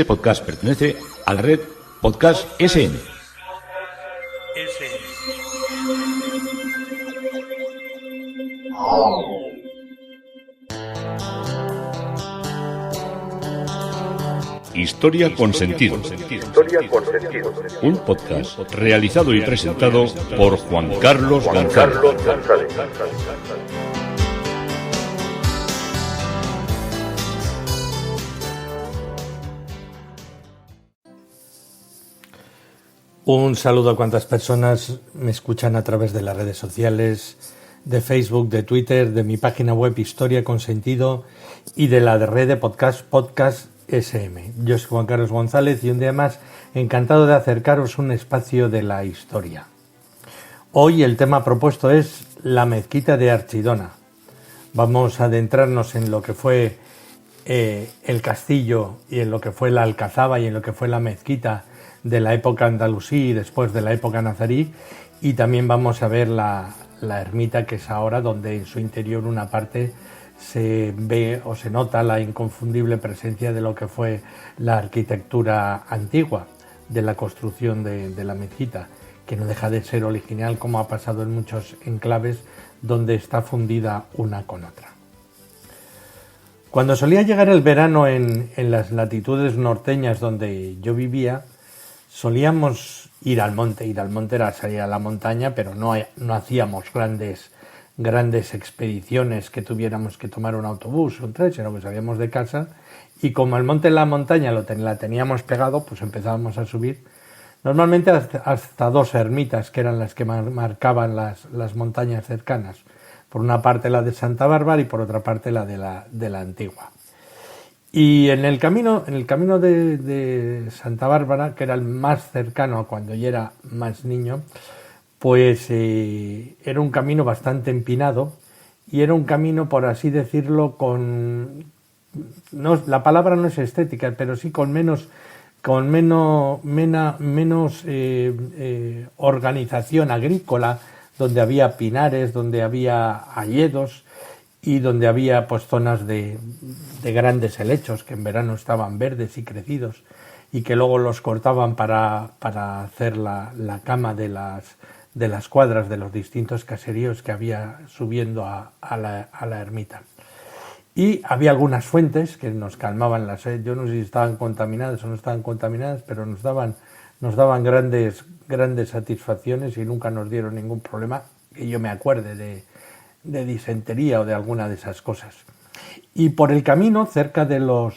Este podcast pertenece a la red Podcast SN. Historia con sentido. Un podcast realizado y presentado por Juan Carlos González. Un saludo a cuantas personas me escuchan a través de las redes sociales, de Facebook, de Twitter, de mi página web Historia con Sentido y de la red de podcast SM. Yo soy Juan Carlos González y un día más encantado de acercaros un espacio de la historia. Hoy el tema propuesto es la mezquita de Archidona. Vamos a adentrarnos en lo que fue el castillo y en lo que fue la alcazaba y en lo que fue la mezquita de la época andalusí y después de la época nazarí, y también vamos a ver la ermita, que es ahora donde en su interior una parte se ve o se nota la inconfundible presencia de lo que fue la arquitectura antigua de la construcción de la mezquita, que no deja de ser original, como ha pasado en muchos enclaves donde está fundida una con otra. Cuando solía llegar el verano en las latitudes norteñas donde yo vivía, solíamos ir al monte. Ir al monte era salir a la montaña, pero no hacíamos grandes expediciones que tuviéramos que tomar un autobús o un tren, sino que salíamos de casa, y como el monte en la montaña la teníamos pegado, pues empezábamos a subir, normalmente hasta dos ermitas, que eran las que marcaban las montañas cercanas. Por una parte la de Santa Bárbara y por otra parte la de la Antigua. Y en el camino de Santa Bárbara, que era el más cercano a cuando yo era más niño, pues era un camino bastante empinado y era un camino, por así decirlo, la palabra no es estética, pero sí con menos organización agrícola, donde había pinares, donde había hayedos y donde había pues zonas de grandes helechos que en verano estaban verdes y crecidos y que luego los cortaban para hacer la cama de las cuadras de los distintos caseríos que había subiendo a la ermita. Y había algunas fuentes que nos calmaban la sed. Yo no sé si estaban contaminadas o no estaban contaminadas, pero nos daban grandes satisfacciones y nunca nos dieron ningún problema que yo me acuerde de disentería o de alguna de esas cosas. Y por el camino, cerca de los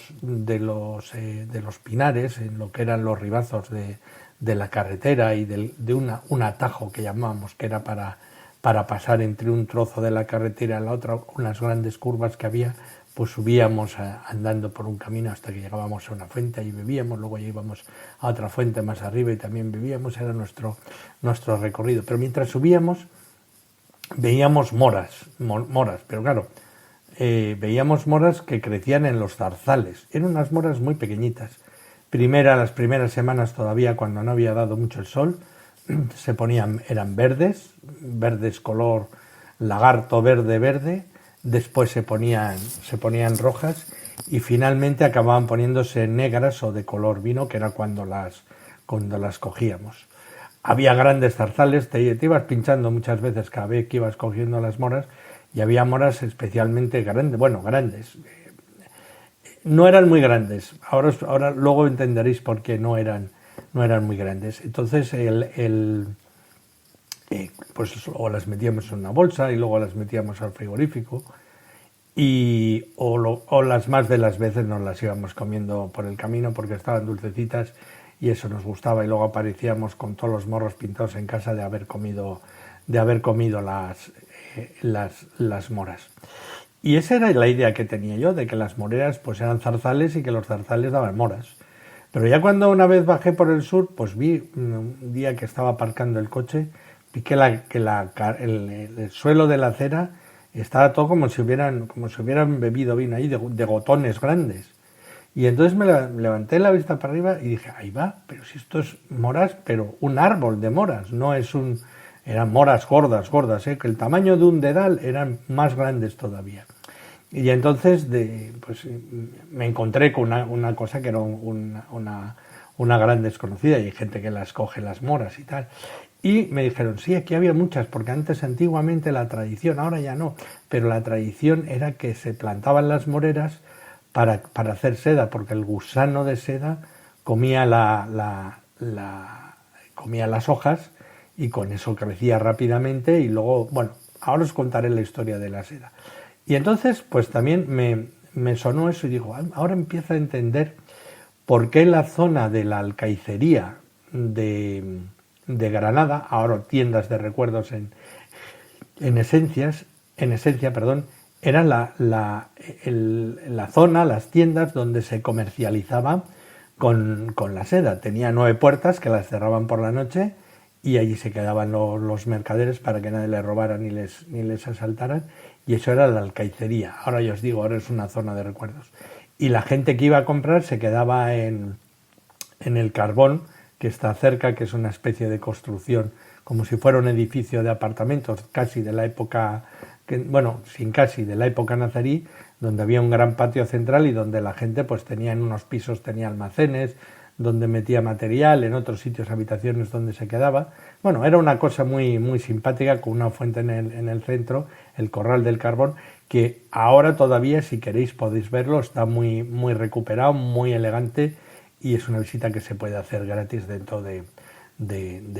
pinares, en lo que eran los ribazos de la carretera y de un atajo que llamábamos, que era para pasar entre un trozo de la carretera y la otra, unas grandes curvas que había, pues subíamos andando por un camino hasta que llegábamos a una fuente, ahí bebíamos, luego ya íbamos a otra fuente más arriba y también bebíamos, era nuestro recorrido. Pero mientras subíamos veíamos moras, pero claro, veíamos moras que crecían en los zarzales. Eran unas moras muy pequeñitas. Las primeras semanas todavía, cuando no había dado mucho el sol, eran verdes color lagarto verde, después se ponían rojas y finalmente acababan poniéndose negras o de color vino, que era cuando las cogíamos. Había grandes zarzales, te ibas pinchando muchas veces cada vez que ibas cogiendo las moras, y había moras especialmente grandes. No eran muy grandes, ahora luego entenderéis por qué no eran muy grandes. Entonces pues o las metíamos en una bolsa y luego las metíamos al frigorífico, o las más de las veces nos las íbamos comiendo por el camino porque estaban dulcecitas y eso nos gustaba, y luego aparecíamos con todos los morros pintados en casa de haber comido las moras. Y esa era la idea que tenía yo, de que las moreras pues eran zarzales y que los zarzales daban moras. Pero ya cuando una vez bajé por el sur, pues vi un día que estaba aparcando el coche, vi que el suelo de la acera estaba todo como si hubieran bebido vino ahí, de gotones grandes. Y entonces me levanté la vista para arriba y dije, ahí va, pero si esto es moras, pero un árbol de moras, eran moras gordas, que el tamaño de un dedal eran más grandes todavía. Y entonces pues, me encontré con una cosa que era una gran desconocida, y hay gente que las coge las moras y tal. Y me dijeron, sí, aquí había muchas, porque antes, antiguamente, la tradición, ahora ya no, pero la tradición era que se plantaban las moreras para hacer seda, porque el gusano de seda comía comía las hojas, y con eso crecía rápidamente. Y luego, bueno, ahora os contaré la historia de la seda. Y entonces, pues también me sonó eso, y digo, ahora empiezo a entender por qué la zona de la alcaicería de Granada, ahora tiendas de recuerdos en esencia, era la zona, las tiendas donde se comercializaba con la seda. Tenía 9 puertas que las cerraban por la noche, y allí se quedaban los mercaderes para que nadie les robara ni les asaltaran, y eso era la alcaicería. Ahora ya os digo, ahora es una zona de recuerdos. Y la gente que iba a comprar se quedaba en el Carbón, que está cerca, que es una especie de construcción, como si fuera un edificio de apartamentos, casi de la época, de la época nazarí, donde había un gran patio central y donde la gente pues tenía en unos pisos, tenía almacenes, donde metía material, en otros sitios habitaciones donde se quedaba. Bueno, era una cosa muy, muy simpática, con una fuente en el centro, el Corral del Carbón, que ahora todavía, si queréis, podéis verlo, está muy, muy recuperado, muy elegante, y es una visita que se puede hacer gratis dentro de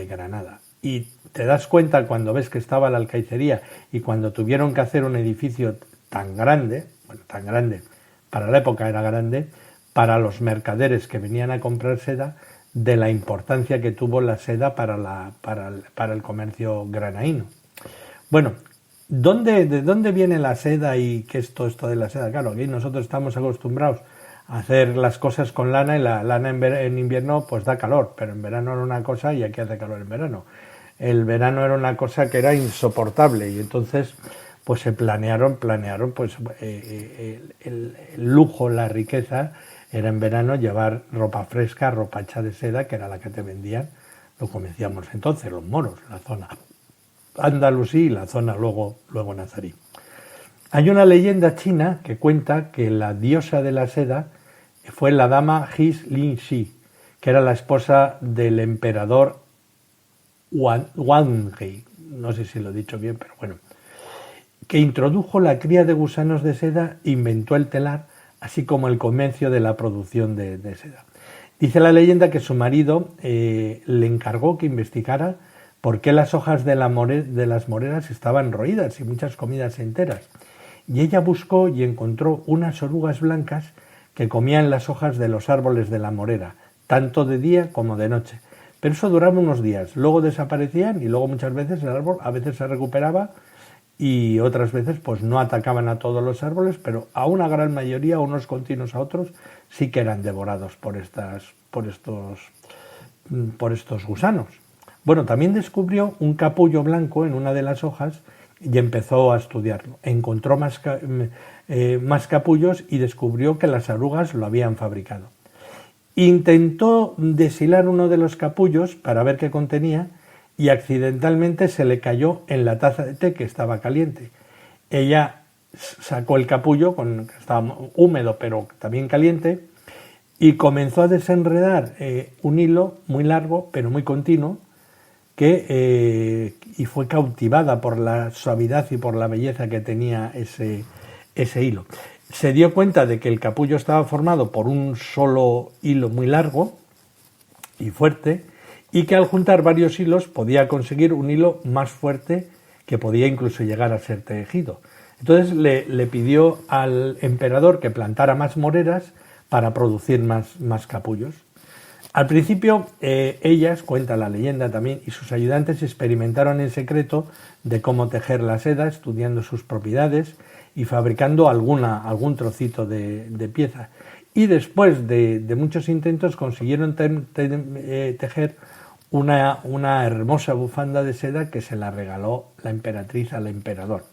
Granada. Y te das cuenta cuando ves que estaba la alcaicería, y cuando tuvieron que hacer un edificio tan grande, para la época era grande, para los mercaderes que venían a comprar seda, de la importancia que tuvo la seda para el comercio granaíno. Bueno, ¿de dónde viene la seda y qué es todo esto de la seda? Claro, aquí nosotros estamos acostumbrados a hacer las cosas con lana, y la lana en invierno pues da calor, pero en verano era una cosa, y aquí hace calor en verano. El verano era una cosa que era insoportable, y entonces pues se planearon pues el lujo, la riqueza era en verano llevar ropa fresca, ropa hecha de seda, que era la que te vendían, lo conocíamos entonces, los moros, la zona andalusí y la zona luego nazarí. Hay una leyenda china que cuenta que la diosa de la seda fue la dama His Lin Shi, que era la esposa del emperador Wang He, no sé si lo he dicho bien, pero bueno, que introdujo la cría de gusanos de seda, inventó el telar, así como el comercio de la producción de seda. Dice la leyenda que su marido le encargó que investigara por qué las hojas de las moreras estaban roídas y muchas comidas enteras. Y ella buscó y encontró unas orugas blancas que comían las hojas de los árboles de la morera, tanto de día como de noche. Pero eso duraba unos días, luego desaparecían, y luego muchas veces el árbol a veces se recuperaba, y otras veces pues no atacaban a todos los árboles, pero a una gran mayoría, unos continuos a otros, sí que eran devorados por estos gusanos. Bueno, también descubrió un capullo blanco en una de las hojas y empezó a estudiarlo. Encontró más capullos y descubrió que las orugas lo habían fabricado. Intentó deshilar uno de los capullos para ver qué contenía, y accidentalmente se le cayó en la taza de té que estaba caliente. Ella sacó el capullo, que estaba húmedo pero también caliente, y comenzó a desenredar un hilo muy largo pero muy continuo, y fue cautivada por la suavidad y por la belleza que tenía ese hilo. Se dio cuenta de que el capullo estaba formado por un solo hilo muy largo y fuerte, y que al juntar varios hilos podía conseguir un hilo más fuerte, que podía incluso llegar a ser tejido. Entonces le pidió al emperador que plantara más moreras para producir más capullos. Al principio ellas, cuenta la leyenda también, y sus ayudantes experimentaron en secreto de cómo tejer la seda, estudiando sus propiedades y fabricando algún trocito de pieza. Y después de muchos intentos consiguieron tejer una hermosa bufanda de seda que se la regaló la emperatriz al emperador.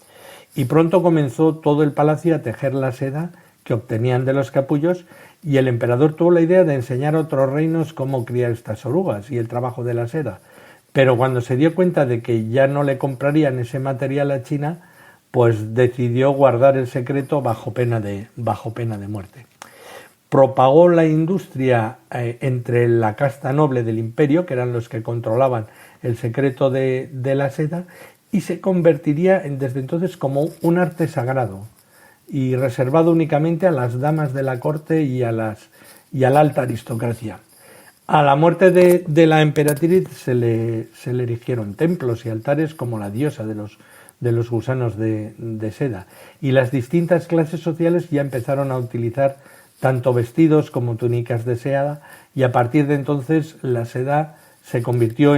Y pronto comenzó todo el palacio a tejer la seda que obtenían de los capullos, y el emperador tuvo la idea de enseñar a otros reinos cómo criar estas orugas y el trabajo de la seda. Pero cuando se dio cuenta de que ya no le comprarían ese material a China, pues decidió guardar el secreto bajo pena de muerte. Propagó la industria entre la casta noble del imperio, que eran los que controlaban el secreto de la seda, y se convertiría desde entonces como un arte sagrado y reservado únicamente a las damas de la corte y a la alta aristocracia. A la muerte de la emperatriz se le erigieron templos y altares como la diosa de los gusanos de seda, y las distintas clases sociales ya empezaron a utilizar tanto vestidos como túnicas de seda, y a partir de entonces la seda se convirtió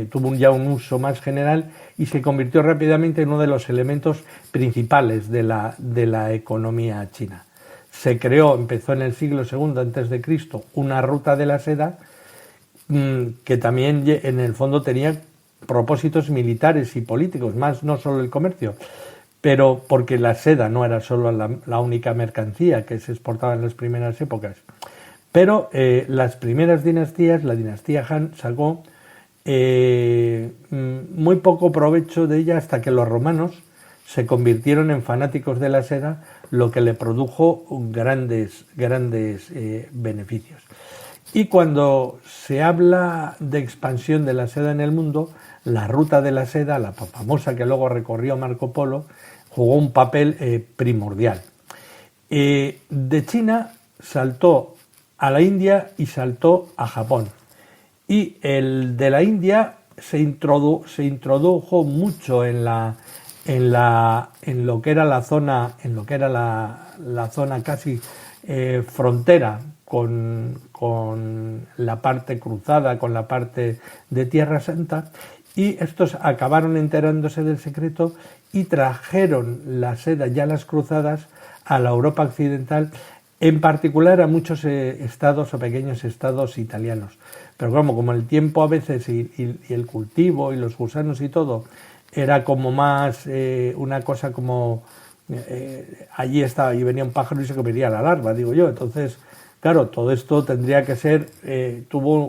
tuvo ya un uso más general y se convirtió rápidamente en uno de los elementos principales de la economía china. Se empezó en el siglo II a.C., una ruta de la seda que también en el fondo tenía propósitos militares y políticos, más no solo el comercio, pero porque la seda no era solo la única mercancía que se exportaba en las primeras épocas. Pero las primeras dinastías, la dinastía Han, sacó muy poco provecho de ella hasta que los romanos se convirtieron en fanáticos de la seda, lo que le produjo grandes beneficios. Y cuando se habla de expansión de la seda en el mundo, la ruta de la seda, la famosa que luego recorrió Marco Polo, jugó un papel primordial. De China saltó a la India y saltó a Japón. Y el de la India se introdujo mucho en lo que era la zona, la zona casi frontera con la parte cruzada, con la parte de Tierra Santa, y estos acabaron enterándose del secreto y trajeron la seda ya las cruzadas a la Europa occidental, en particular a muchos estados o pequeños estados italianos. Pero como el tiempo a veces y el cultivo y los gusanos y todo era como más una cosa como allí estaba y venía un pájaro y se comería la larva, digo yo. Entonces, claro, todo esto tendría que ser, tuvo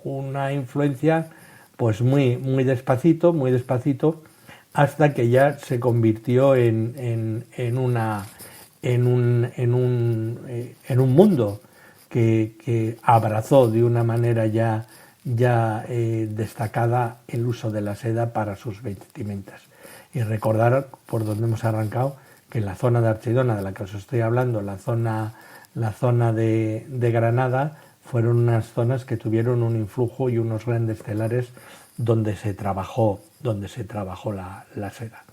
una influencia pues muy despacito, hasta que ya se convirtió en un mundo que abrazó de una manera ya destacada el uso de la seda para sus vestimentas. Y recordar, por donde hemos arrancado, que en la zona de Archidona, de la que os estoy hablando, la zona de Granada, fueron unas zonas que tuvieron un influjo y unos grandes telares donde se trabajó la seda.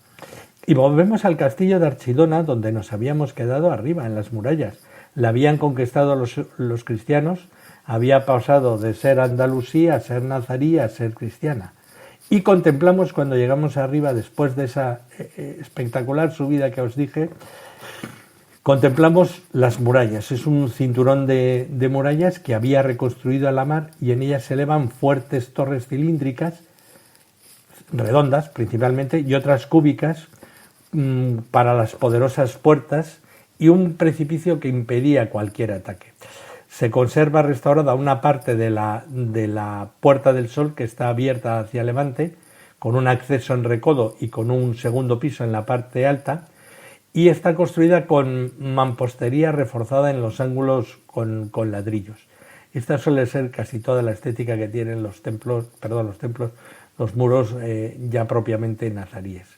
Y volvemos al castillo de Archidona, donde nos habíamos quedado arriba, en las murallas. La habían conquistado los cristianos, había pasado de ser andalusí a ser nazarí a ser cristiana. Y contemplamos, cuando llegamos arriba, después de esa espectacular subida que os dije, contemplamos las murallas. Es un cinturón de murallas que había reconstruido a la mar, y en ellas se elevan fuertes torres cilíndricas, redondas principalmente, y otras cúbicas para las poderosas puertas, y un precipicio que impedía cualquier ataque. Se conserva restaurada una parte de la Puerta del Sol, que está abierta hacia levante, con un acceso en recodo y con un segundo piso en la parte alta, y está construida con mampostería reforzada en los ángulos con ladrillos. Esta suele ser casi toda la estética que tienen los muros ya propiamente nazaríes.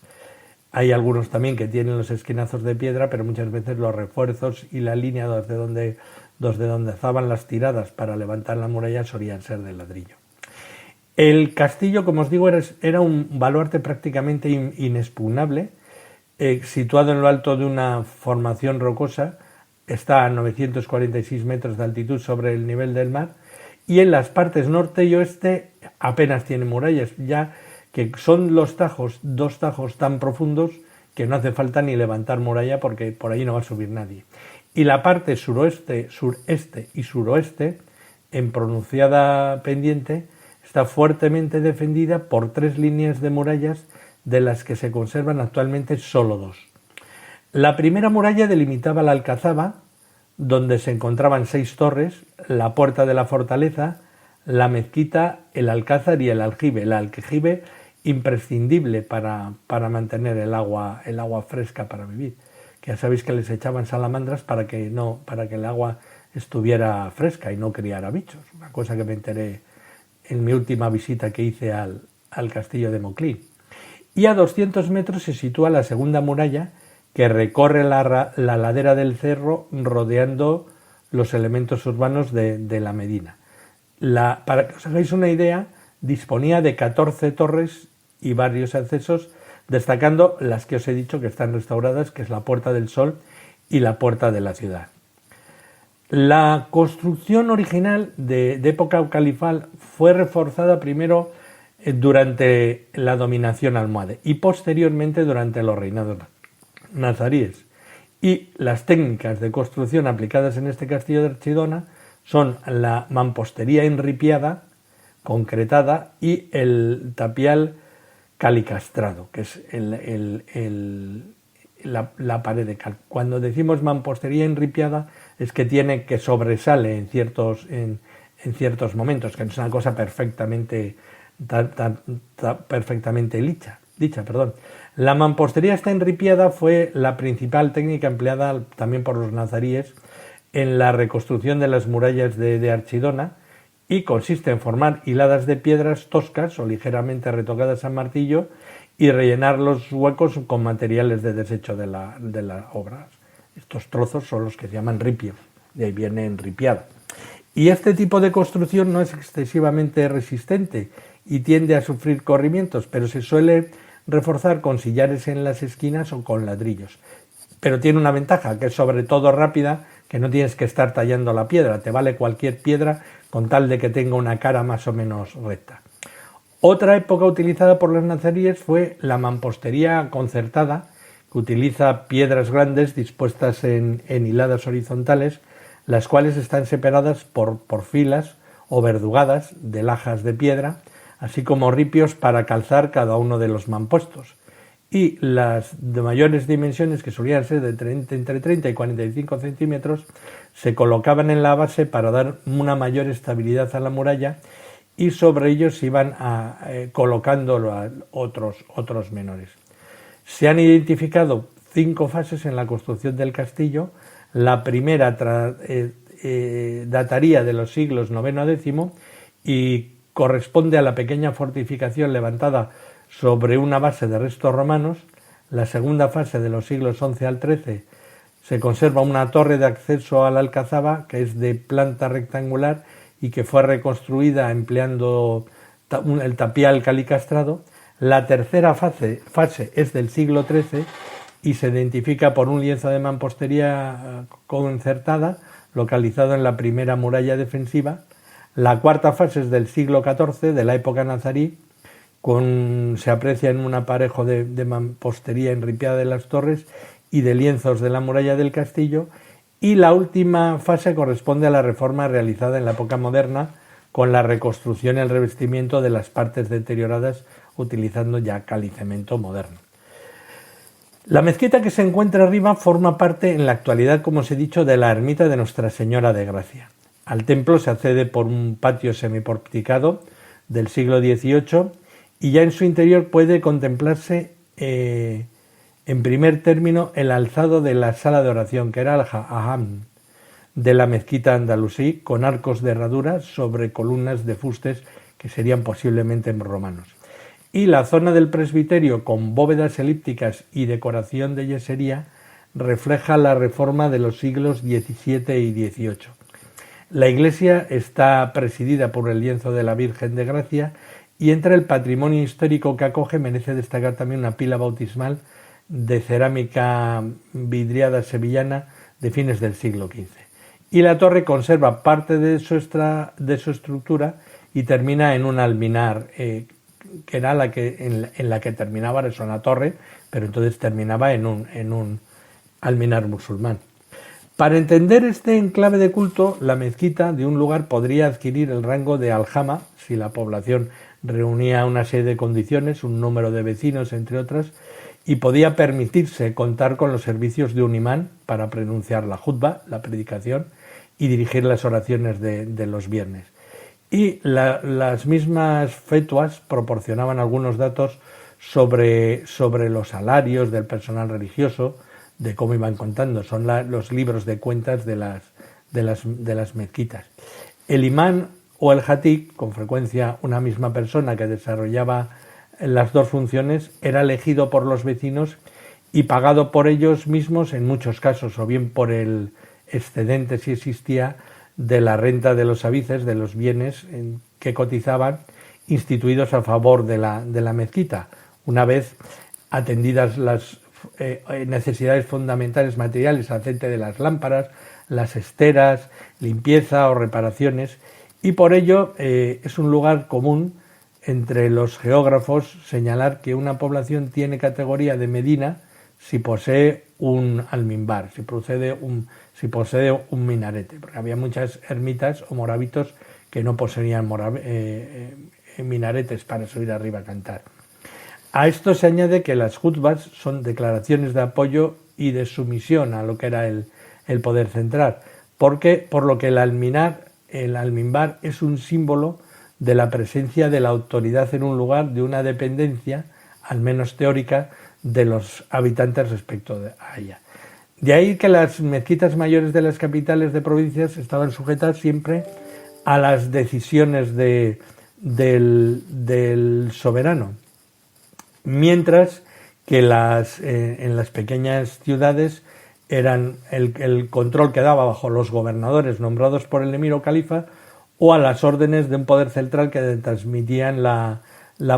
Hay algunos también que tienen los esquinazos de piedra, pero muchas veces los refuerzos y la línea desde donde estaban las tiradas para levantar la muralla solían ser de ladrillo. El castillo, como os digo, era un baluarte prácticamente inexpugnable, situado en lo alto de una formación rocosa. Está a 946 metros de altitud sobre el nivel del mar, y en las partes norte y oeste apenas tiene murallas, ya que son dos tajos tan profundos que no hace falta ni levantar muralla, porque por ahí no va a subir nadie. Y la parte sureste y suroeste, en pronunciada pendiente, está fuertemente defendida por 3 líneas de murallas, de las que se conservan actualmente solo 2. La primera muralla delimitaba la alcazaba, donde se encontraban 6 torres, la puerta de la fortaleza, la mezquita, el alcázar y el aljibe. El aljibe imprescindible para mantener el agua fresca para vivir. Que ya sabéis que les echaban salamandras para que el agua estuviera fresca y no criara bichos. Una cosa que me enteré en mi última visita que hice al castillo de Mauclín. Y a 200 metros se sitúa la segunda muralla que recorre la ladera del cerro rodeando los elementos urbanos de la Medina. Para que os hagáis una idea, disponía de 14 torres y varios accesos, destacando las que os he dicho que están restauradas, que es la Puerta del Sol y la Puerta de la Ciudad. La construcción original de época califal fue reforzada primero durante la dominación almohade y posteriormente durante los reinados nazaríes. Y las técnicas de construcción aplicadas en este castillo de Archidona son la mampostería enripiada, concretada, y el tapial calicastrado, que es la pared de cal. Cuando decimos mampostería enripiada es que sobresale en ciertos momentos, que no es una cosa perfectamente dicha. La mampostería esta enripiada fue la principal técnica empleada también por los nazaríes en la reconstrucción de las murallas de Archidona, y consiste en formar hiladas de piedras toscas o ligeramente retocadas a martillo y rellenar los huecos con materiales de desecho de la obra. Estos trozos son los que se llaman ripios, de ahí viene enripiada. Y este tipo de construcción no es excesivamente resistente y tiende a sufrir corrimientos, pero se suele reforzar con sillares en las esquinas o con ladrillos. Pero tiene una ventaja, que es sobre todo rápida, que no tienes que estar tallando la piedra, te vale cualquier piedra con tal de que tenga una cara más o menos recta. Otra época utilizada por los nazaríes fue la mampostería concertada, que utiliza piedras grandes dispuestas en hiladas horizontales, las cuales están separadas por filas o verdugadas de lajas de piedra, así como ripios para calzar cada uno de los mampuestos. Y las de mayores dimensiones, que solían ser entre 30 y 45 centímetros, se colocaban en la base para dar una mayor estabilidad a la muralla, y sobre ellos se iban colocando otros menores. Se han identificado 5 fases en la construcción del castillo. La primera dataría de los siglos IX a X y corresponde a la pequeña fortificación levantada sobre una base de restos romanos. La segunda fase, de los siglos XI al XIII, se conserva una torre de acceso a la alcazaba, que es de planta rectangular y que fue reconstruida empleando el tapial calicastrado. La tercera fase es del siglo XIII y se identifica por un lienzo de mampostería concertada localizado en la primera muralla defensiva. La cuarta fase es del siglo XIV, de la época nazarí, se aprecia en un aparejo de mampostería enripiada de las torres y de lienzos de la muralla del castillo, y la última fase corresponde a la reforma realizada en la época moderna, con la reconstrucción y el revestimiento de las partes deterioradas utilizando ya cal y cemento moderno. La mezquita que se encuentra arriba forma parte en la actualidad, como os he dicho, de la ermita de Nuestra Señora de Gracia. Al templo se accede por un patio semiporticado del siglo XVIII, y ya en su interior puede contemplarse en primer término el alzado de la sala de oración, que era el hajam de la mezquita andalusí, con arcos de herradura sobre columnas de fustes que serían posiblemente romanos. Y la zona del presbiterio, con bóvedas elípticas y decoración de yesería, refleja la reforma de los siglos XVII y XVIII. La iglesia está presidida por el lienzo de la Virgen de Gracia, y entre el patrimonio histórico que acoge merece destacar también una pila bautismal de cerámica vidriada sevillana de fines del siglo XV. Y la torre conserva parte de su estructura y termina en un alminar, que era en la que terminaba, era una torre, pero entonces terminaba en un alminar musulmán. Para entender este enclave de culto, la mezquita de un lugar podría adquirir el rango de aljama si la población reunía una serie de condiciones, un número de vecinos, entre otras, y podía permitirse contar con los servicios de un imán para pronunciar la jutba, la predicación, y dirigir las oraciones de los viernes. Y las mismas fetuas proporcionaban algunos datos sobre los salarios del personal religioso, de cómo iban contando. Son los libros de cuentas de las mezquitas. El imán o el jatic, con frecuencia una misma persona que desarrollaba las dos funciones, era elegido por los vecinos y pagado por ellos mismos en muchos casos, o bien por el excedente, si existía, de la renta de los habices, de los bienes que cotizaban, instituidos a favor de la mezquita, una vez atendidas las necesidades fundamentales materiales, aceite de las lámparas, las esteras, limpieza o reparaciones, y por ello es un lugar común entre los geógrafos señalar que una población tiene categoría de medina si posee un almimbar, si posee un minarete, porque había muchas ermitas o moravitos que no poseían minaretes para subir arriba a cantar. A esto se añade que las jutbas son declaraciones de apoyo y de sumisión a lo que era el poder central, por lo que el almimbar es un símbolo de la presencia de la autoridad en un lugar, de una dependencia, al menos teórica, de los habitantes respecto a ella. De ahí que las mezquitas mayores de las capitales de provincias estaban sujetas siempre a las decisiones del soberano, mientras que en las pequeñas ciudades eran el control quedaba bajo los gobernadores nombrados por el emir o califa o a las órdenes de un poder central que transmitían la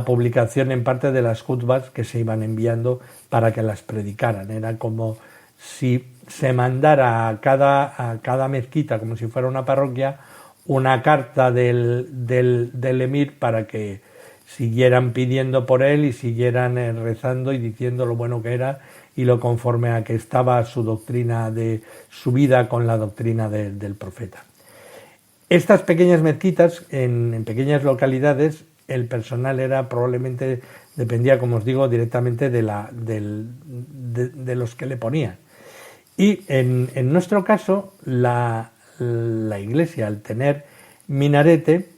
publicación en parte de las jutbas que se iban enviando para que las predicaran. Era como si se mandara a cada mezquita, como si fuera una parroquia, una carta del emir para que siguieran pidiendo por él y siguieran rezando y diciendo lo bueno que era y lo conforme a que estaba su doctrina de su vida con la doctrina del profeta. Estas pequeñas mezquitas, en pequeñas localidades, el personal dependía, como os digo, directamente de los que le ponían. Y en nuestro caso, la iglesia, al tener minarete,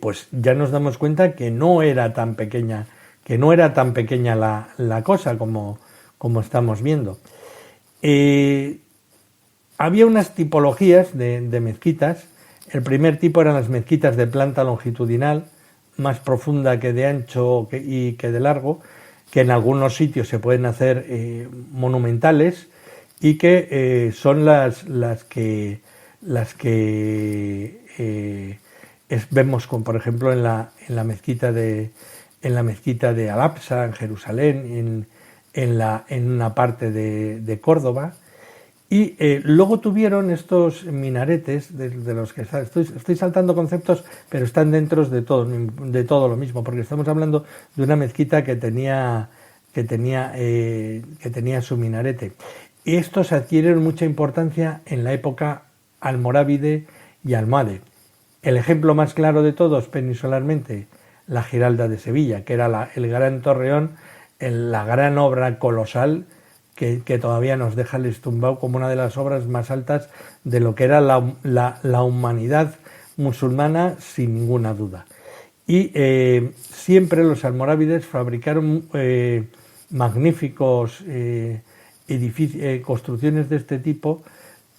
pues ya nos damos cuenta que no era tan pequeña la cosa como estamos viendo. Había unas tipologías de mezquitas. El primer tipo eran las mezquitas de planta longitudinal, más profunda que de ancho y que de largo, que en algunos sitios se pueden hacer monumentales y que son las que vemos, por ejemplo, en la mezquita de Al-Aqsa, en Jerusalén, en una parte de Córdoba. Y luego tuvieron estos minaretes, de los que estoy saltando conceptos, pero están dentro de todo lo mismo, porque estamos hablando de una mezquita que tenía su minarete. Y estos adquirieron mucha importancia en la época almorávide y almohade. El ejemplo más claro de todos peninsularmente, la Giralda de Sevilla, que era el gran torreón, la gran obra colosal que todavía nos deja el estumbao como una de las obras más altas de lo que era la humanidad musulmana, sin ninguna duda. Y siempre los almorávides fabricaron magníficos construcciones de este tipo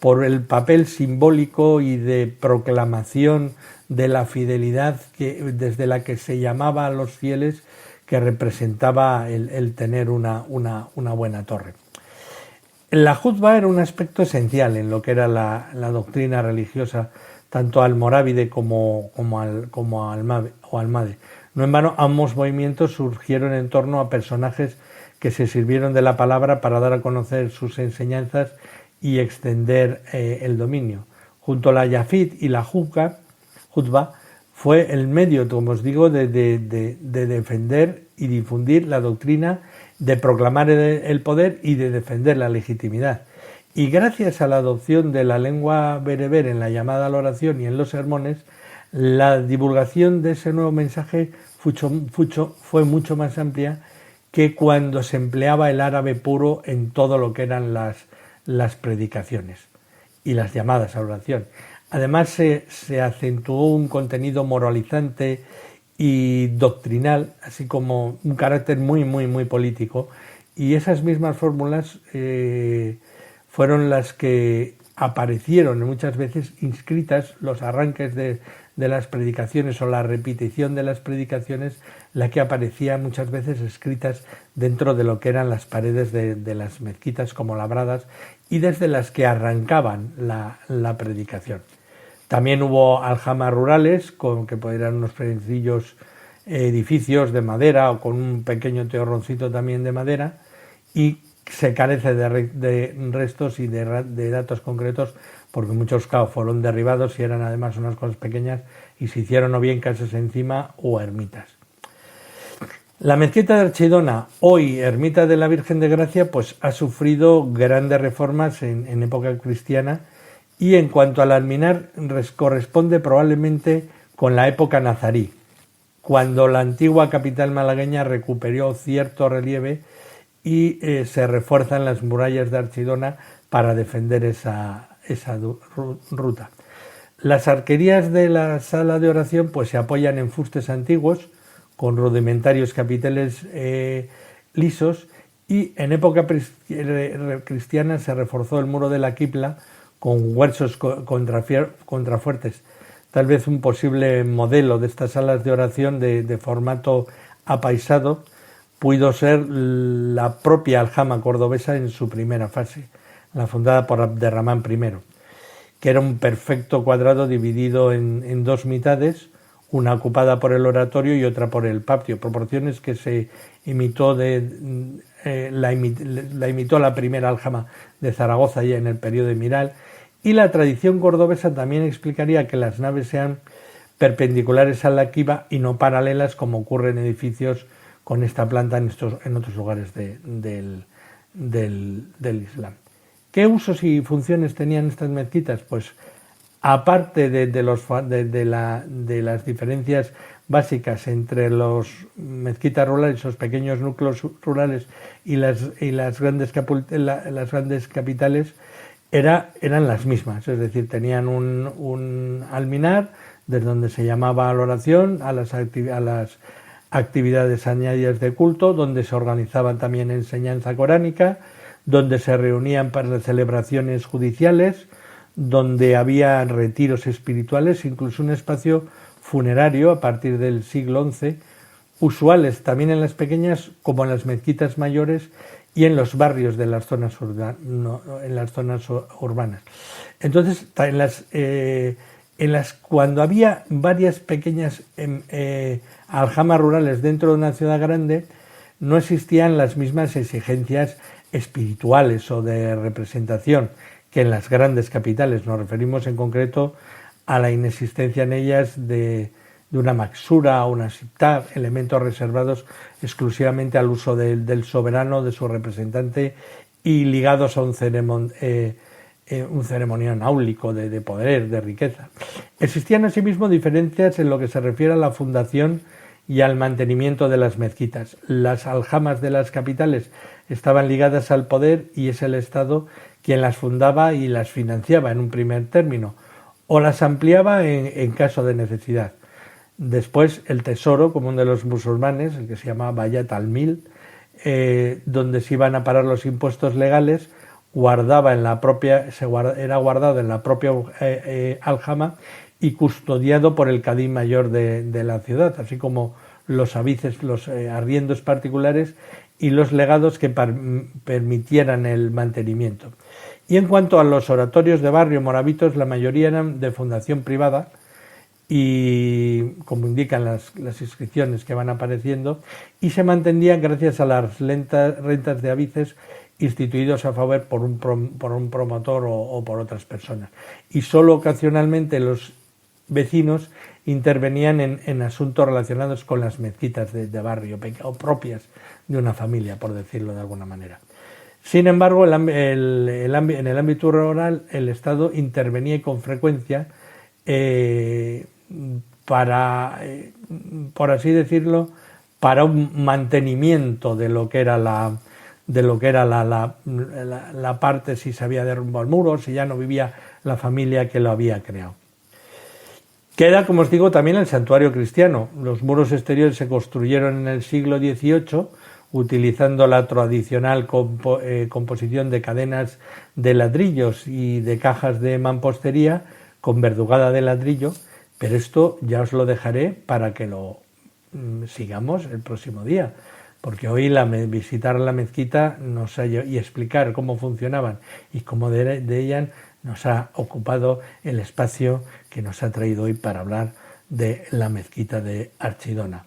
por el papel simbólico y de proclamación de la fidelidad desde la que se llamaba a los fieles, que representaba el tener una buena torre. La jutba era un aspecto esencial en lo que era la doctrina religiosa, tanto almorávide como almohade. No en vano, ambos movimientos surgieron en torno a personajes que se sirvieron de la palabra para dar a conocer sus enseñanzas y extender el dominio. Junto a la yafit y la jutba fue el medio, como os digo, de defender y difundir la doctrina, de proclamar el poder y de defender la legitimidad. Y gracias a la adopción de la lengua bereber en la llamada a la oración y en los sermones, la divulgación de ese nuevo mensaje fue mucho más amplia que cuando se empleaba el árabe puro en todo lo que eran las predicaciones y las llamadas a oración. Además se acentuó un contenido moralizante y doctrinal, así como un carácter muy, muy, muy político. Y esas mismas fórmulas fueron las que aparecieron muchas veces inscritas, los arranques de las predicaciones o la repetición de las predicaciones, la que aparecía muchas veces escritas dentro de lo que eran las paredes de las mezquitas como labradas y desde las que arrancaban la predicación. También hubo aljamas rurales, que eran unos sencillos edificios de madera o con un pequeño torroncito también de madera, y se carece de restos y de datos concretos, porque muchos fueron derribados y eran además unas cosas pequeñas y se hicieron o bien casas encima o ermitas. La mezquita de Archidona, hoy ermita de la Virgen de Gracia, pues ha sufrido grandes reformas en época cristiana, y en cuanto al alminar corresponde probablemente con la época nazarí, cuando la antigua capital malagueña recuperó cierto relieve y se refuerzan las murallas de Archidona para defender esa ruta. Las arquerías de la sala de oración pues se apoyan en fustes antiguos con rudimentarios capiteles lisos, y en época cristiana se reforzó el muro de la quipla con huesos contrafuertes. Tal vez un posible modelo de estas salas de oración de formato apaisado pudo ser la propia aljama cordobesa en su primera fase, la fundada por Abderramán I, que era un perfecto cuadrado dividido en dos mitades, una ocupada por el oratorio y otra por el patio, proporciones que se imitó la imitó la primera aljama de Zaragoza ya en el periodo de Miral, y la tradición cordobesa también explicaría que las naves sean perpendiculares a la quiva y no paralelas, como ocurre en edificios con esta planta en otros lugares del Islam. ¿Qué usos y funciones tenían estas mezquitas? Pues aparte de las diferencias básicas entre los mezquitas rurales, esos pequeños núcleos rurales y las grandes capitales, eran las mismas, es decir, tenían un alminar desde donde se llamaba a la oración, a las actividades añadidas de culto, donde se organizaban también enseñanza coránica, donde se reunían para las celebraciones judiciales, donde había retiros espirituales, incluso un espacio funerario a partir del siglo XI, usuales también en las pequeñas como en las mezquitas mayores y en los barrios de las zonas urbanas. Entonces, cuando había varias pequeñas aljamas rurales dentro de una ciudad grande, no existían las mismas exigencias espirituales o de representación que en las grandes capitales. Nos referimos en concreto a la inexistencia en ellas de una maxura o una siptah, elementos reservados exclusivamente al uso del soberano, de su representante, y ligados a un ceremonial áulico de poder, de riqueza. Existían asimismo diferencias en lo que se refiere a la fundación y al mantenimiento de las mezquitas. Las aljamas de las capitales estaban ligadas al poder y es el Estado quien las fundaba y las financiaba en un primer término, o las ampliaba en caso de necesidad. Después el tesoro común de los musulmanes, el que se llamaba Bayat al-Mil, donde se iban a parar los impuestos legales, era guardado en la propia aljama y custodiado por el cadí mayor de la ciudad, así como los avices, los arriendos particulares y los legados que permitieran el mantenimiento. Y en cuanto a los oratorios de barrio moravitos, la mayoría eran de fundación privada, y como indican las inscripciones que van apareciendo, y se mantenían gracias a las rentas de avices instituidos a favor por un promotor o por otras personas, y solo ocasionalmente los vecinos intervenían en asuntos relacionados con las mezquitas de barrio o propias de una familia, por decirlo de alguna manera. Sin embargo, en el ámbito rural el Estado intervenía con frecuencia para, por así decirlo, para un mantenimiento de lo que era la parte, si se había derrumbado el muro, si ya no vivía la familia que lo había creado. Queda, como os digo, también el santuario cristiano. Los muros exteriores se construyeron en el siglo XVIII utilizando la tradicional composición de cadenas de ladrillos y de cajas de mampostería con verdugada de ladrillo, pero esto ya os lo dejaré para que lo sigamos el próximo día, porque hoy visitar la mezquita y explicar cómo funcionaban y cómo de ellas nos ha ocupado el espacio que nos ha traído hoy para hablar de la mezquita de Archidona.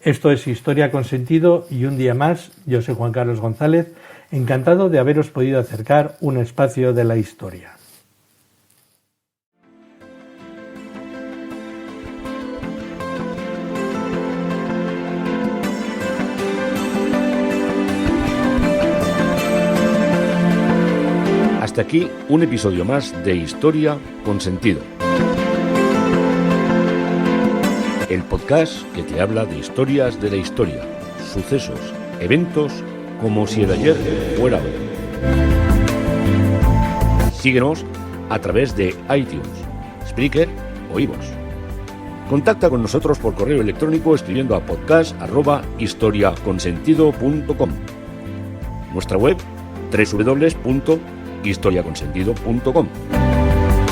Esto es Historia con Sentido y un día más, yo soy Juan Carlos González, encantado de haberos podido acercar un espacio de la historia. Hasta aquí un episodio más de Historia con Sentido. El podcast que te habla de historias de la historia, sucesos, eventos, como si el ayer fuera hoy. Síguenos a través de iTunes, Spreaker o iVoox. Contacta con nosotros por correo electrónico escribiendo a podcast@historiaconsentido.com. Nuestra web www.historiaconsentido.com.